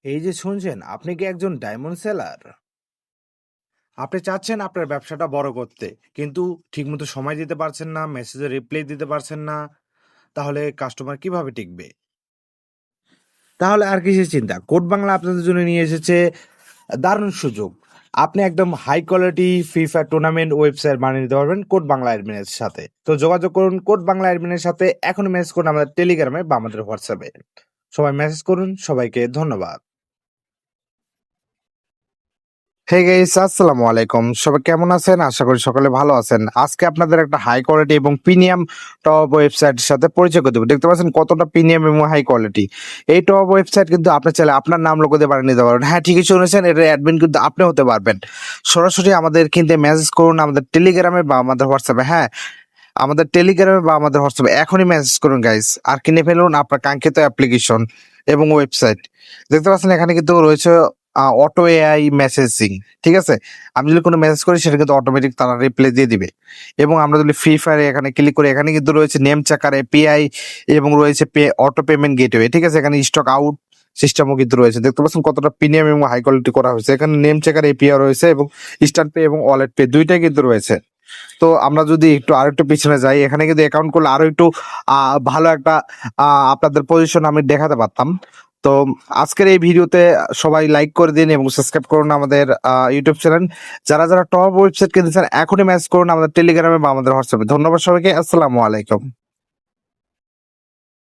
এই যে শুনছেন, আপনি কি একজন ডায়মন্ড সেলার? আপনি চাচ্ছেন আপনার ব্যবসাটা বড় করতে, কিন্তু ঠিকমতো সময় দিতে পারছেন না, মেসেজে রিপ্লাই দিতে পারছেন না, তাহলে কাস্টমার কিভাবে টিকবে? তাহলে আর কিসের চিন্তা? কোড বাংলা আপনাদের জন্য নিয়ে এসেছে দারুণ সুযোগ। আপনি একদম high quality Free Fire tournament website বানিয়ে নিতে পারবেন কোড বাংলা অ্যাডমিনের সাথে। তো যোগাযোগ করুন কোড বাংলা অ্যাডমিনের সাথে, এখনই মেসেজ করুন আমাদের টেলিগ্রামে বা আমাদের হোয়াটসঅ্যাপে। সবাই মেসেজ করুন, সবাইকে ধন্যবাদ। হে গাইস, আসসালামু আলাইকুম। সবাই কেমন আছেন? আশা করি সকলে ভালো আছেন। আজকে আপনাদের একটা হাই কোয়ালিটি এবং প্রিমিয়াম টপ ওয়েবসাইটের সাথে পরিচয় করে দেবো। দেখতে পাচ্ছেন কতটা প্রিমিয়াম এবং হাই কোয়ালিটি। এই টপ ওয়েবসাইট কিন্তু আপনি চাইলে আপনার নাম লোগো দিয়ে বানিয়ে নিতে পারবেন। হ্যাঁ, ঠিকই শুনেছেন, এর অ্যাডমিন কিন্তু আপনি হতে পারবেন। সরাসরি আমাদের কিন্তু মেসেজ করুন আমাদের টেলিগ্রামে বা আমাদের হোয়াটসঅ্যাপে। হ্যাঁ, আমাদের টেলিগ্রামে বা আমাদের হোয়াটসঅ্যাপে এখনই মেসেজ করুন গাইস, আর কিনে ফেলুন আপনার কাঙ্ক্ষিত অ্যাপ্লিকেশন এবং ওয়েবসাইট। দেখতে পাচ্ছেন এখানে কিন্তু রয়েছে অটো এআই মেসেজিং। ঠিক আছে, আমি যদি কোনো মেসেজ করি সেটা কিন্তু অটোমেটিক তারা রিপ্লাই দিয়ে দিবে। এবং আমরা যদি ফ্রি ফায়ারে এখানে ক্লিক করি, এখানে কিন্তু রয়েছে নেম চেকার এপিআই এবং রয়েছে অটো পেমেন্ট গেটওয়ে। ঠিক আছে, এখানে স্টক আউট সিস্টেমও কিন্তু রয়েছে। দেখতে পাচ্ছেন কতটা প্রিমিয়াম এবং হাই কোয়ালিটি করা হয়েছে। এখানে নেম চেকার এপিআই রয়েছে এবং ইনস্ট্যান্ট পে এবং ওয়ালেট পে দুইটাই কিন্তু রয়েছে। তো আমরা যদি একটু আরো একটু পিছনে যাই, এখানে কিন্তু অ্যাকাউন্ট করলে আরো একটু ভালো একটা আপনাদের পজিশন আমি দেখাতে পারতাম। তো আজকের এই ভিডিওতে সবাই লাইক করে দিন এবং সাবস্ক্রাইব করুন আমাদের ইউটিউব চ্যানেল। যারা যারা টপ ওয়েবসাইট কিনতে চান এখনই মেসেজ করুন আমাদের টেলিগ্রামে বা আমাদের হোয়াটসঅ্যাপে। ধন্যবাদ সবাইকে, আসসালামু আলাইকুম।